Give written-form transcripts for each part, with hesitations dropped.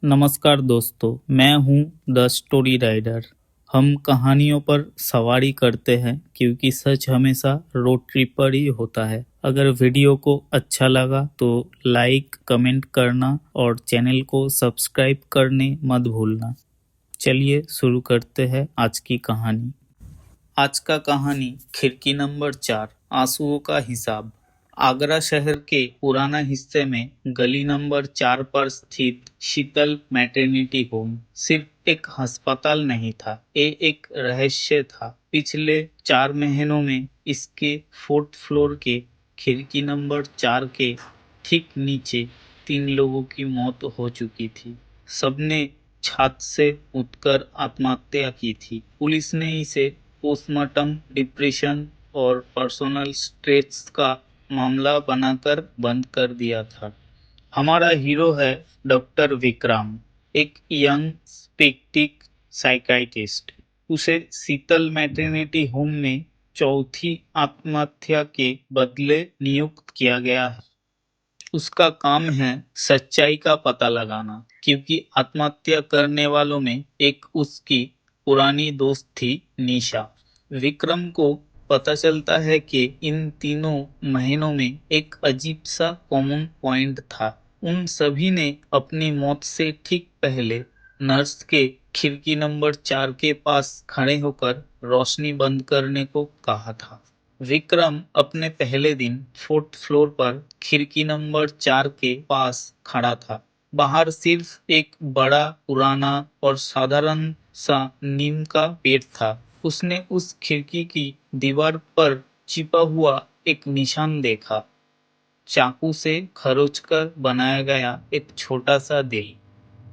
नमस्कार दोस्तों, मैं हूं द स्टोरी राइडर। हम कहानियों पर सवारी करते हैं क्योंकि सच हमेशा रोड ट्रिप पर ही होता है। अगर वीडियो को अच्छा लगा तो लाइक, कमेंट करना और चैनल को सब्सक्राइब करने मत भूलना। चलिए शुरू करते हैं आज की कहानी। आज का कहानी खिड़की नंबर 4, आंसुओं का हिसाब। आगरा शहर के पुराना हिस्से में गली नंबर 4 पर स्थित शीतल मैटरनिटी होम सिर्फ एक अस्पताल नहीं था, ये एक रहस्य था। पिछले 4 महीनों में इसके 4th फ्लोर के खिड़की नंबर 4 के ठीक नीचे 3 लोगों की मौत हो चुकी थी। सबने छत से कूदकर आत्महत्या की थी। पुलिस ने इसे पोस्टमार्टम डिप्रेशन और पर्सनल स्ट्रेस का मामला बनाकर बंद कर दिया था। हमारा हीरो है डॉक्टर विक्रम, एक यंग स्पेक्टिक साइकाइटिस्ट। उसे शीतल मैटरनिटी होम में चौथी आत्महत्या के बदले नियुक्त किया गया है। उसका काम है सच्चाई का पता लगाना, क्योंकि आत्महत्या करने वालों में एक उसकी पुरानी दोस्त थी, निशा। विक्रम को पता चलता है कि इन तीनों महीनों में एक अजीब सा कॉमन पॉइंट था। उन सभी ने अपनी मौत से ठीक पहले नर्स के खिड़की नंबर 4 के पास खड़े होकर रोशनी बंद करने को कहा था। विक्रम अपने पहले दिन 4th फ्लोर पर खिड़की नंबर 4 के पास खड़ा था। बाहर सिर्फ एक बड़ा, पुराना और साधारण सा नीम का पेड़ था। उसने उस खिड़की की दीवार पर छिपा हुआ एक निशान देखा, चाकू से खरोंचकर बनाया गया एक छोटा सा दिल।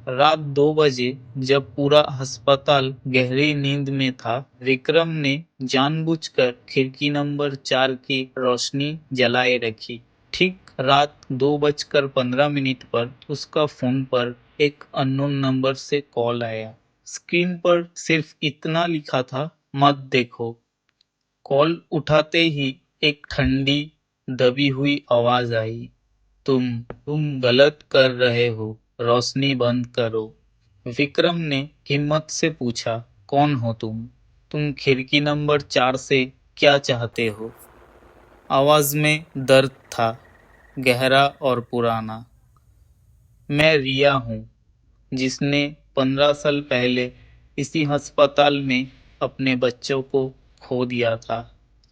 रात 2 बजे जब पूरा अस्पताल गहरी नींद में था, विक्रम ने जानबूझकर खिड़की नंबर 4 की रोशनी जलाए रखी। ठीक रात 2:15 पर उसका फोन पर एक अननोन नंबर से कॉल आया। स्क्रीन पर सिर्फ इतना लिखा था, मत देखो। कॉल उठाते ही एक ठंडी, दबी हुई आवाज आई, तुम गलत कर रहे हो, रोशनी बंद करो। विक्रम ने हिम्मत से पूछा, कौन हो तुम खिड़की नंबर 4 से क्या चाहते हो? आवाज में दर्द था, गहरा और पुराना। मैं रिया हूँ, जिसने 15 साल पहले इसी अस्पताल में अपने बच्चों को खो दिया था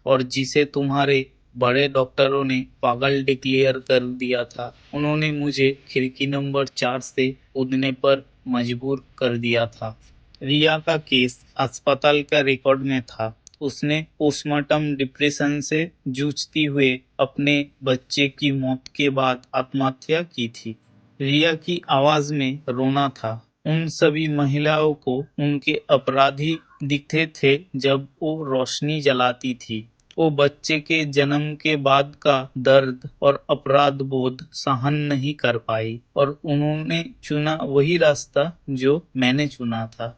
और जिसे तुम्हारे बड़े डॉक्टरों ने पागल डिक्लेयर कर दिया था। उन्होंने मुझे खिड़की नंबर 4 से कूदने पर मजबूर कर दिया था। रिया का केस अस्पताल का रिकॉर्ड में था। उसने पोस्टमार्टम डिप्रेशन से जूझती हुए अपने बच्चे की मौत के बाद आत्महत्या की थी। रिया की आवाज में रोना था। उन सभी महिलाओं को उनके अपराधी दिखते थे जब वो रोशनी जलाती थी। वो बच्चे के जन्म के बाद का दर्द और अपराध बोध सहन नहीं कर पाई और उन्होंने चुना वही रास्ता जो मैंने चुना था।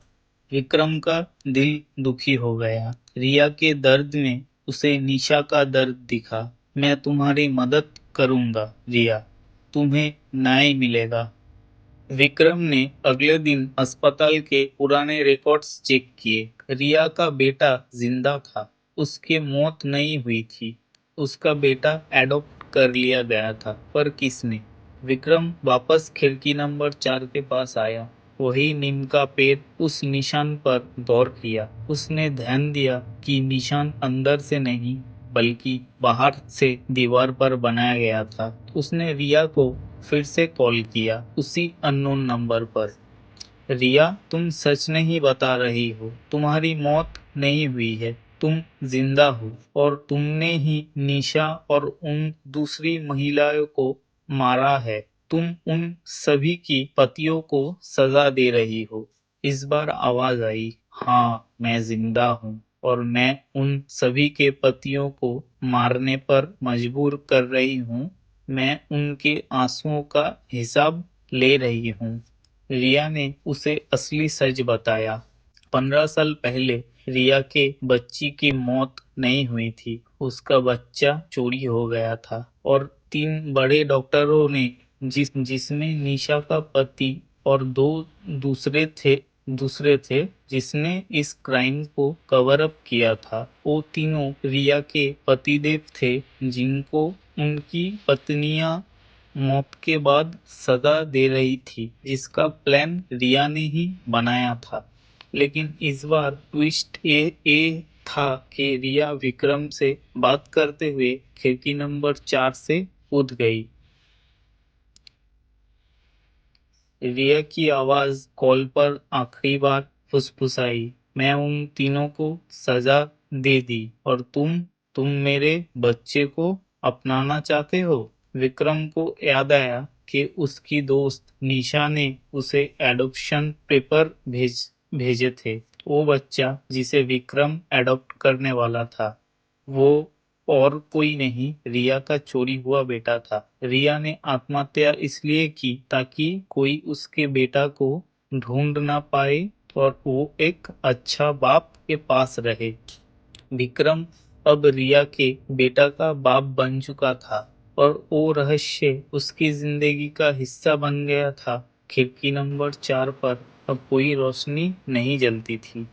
विक्रम का दिल दुखी हो गया। रिया के दर्द में उसे निशा का दर्द दिखा। मैं तुम्हारी मदद करूंगा रिया, तुम्हें न्याय मिलेगा। विक्रम ने अगले दिन अस्पताल के पुराने रिकॉर्ड्स चेक किए। रिया का बेटा जिंदा था, उसकी मौत नहीं हुई थी। उसका बेटा एडॉप्ट कर लिया गया था, पर किसने? विक्रम वापस खिड़की नंबर 4 के पास आया। वही नीम का पेड़, उस निशान पर गौर किया। उसने ध्यान दिया कि निशान अंदर से नहीं बल्कि बाहर से दीवार पर बनाया गया था। उसने रिया को फिर से कॉल किया, उसी अननोन नंबर पर। रिया, तुम सच नहीं बता रही हो। तुम्हारी मौत नहीं हुई है, तुम जिंदा हो और तुमने ही निशा और उन दूसरी महिलाओं को मारा है। तुम उन सभी की पतियों को सजा दे रही हो। इस बार आवाज आई, हाँ, मैं जिंदा हूँ और मैं उन सभी के पतियों को मारने पर मजबूर कर रही हूँ। मैं उनके आंसुओं का हिसाब ले रही हूँ। रिया ने उसे असली सच बताया। 15 साल पहले रिया के बच्ची की मौत नहीं हुई थी, उसका बच्चा चोरी हो गया था और 3 बड़े डॉक्टरों ने जिसमें निशा का पति और दो दूसरे थे जिसने इस क्राइम को कवर अप किया था। वो तीनों रिया के पतिदेव थे जिनको उनकी पत्नियां मौत के बाद सजा दे रही थी, जिसका प्लान रिया ने ही बनाया था। लेकिन इस बार ट्विस्ट ये था कि रिया विक्रम से बात करते हुए खिड़की नंबर 4 से कूद गई। रिया की आवाज कॉल पर आखिरी बार फुसफुसाई, मैं उन तीनों को सजा दे दी और तुम मेरे बच्चे को अपनाना चाहते हो। विक्रम को याद आया कि उसकी दोस्त निशा ने उसे एडॉप्शन पेपर भेजे थे। वो बच्चा जिसे विक्रम एडॉप्ट करने वाला था वो और कोई नहीं, रिया का चोरी हुआ बेटा था। रिया ने आत्महत्या इसलिए की ताकि कोई उसके बेटा को ढूंढ ना पाए और वो एक अच्छा बाप के पास रहे। विक्रम अब रिया के बेटा का बाप बन चुका था और वो रहस्य उसकी जिंदगी का हिस्सा बन गया था। खिड़की नंबर 4 पर अब कोई रोशनी नहीं जलती थी।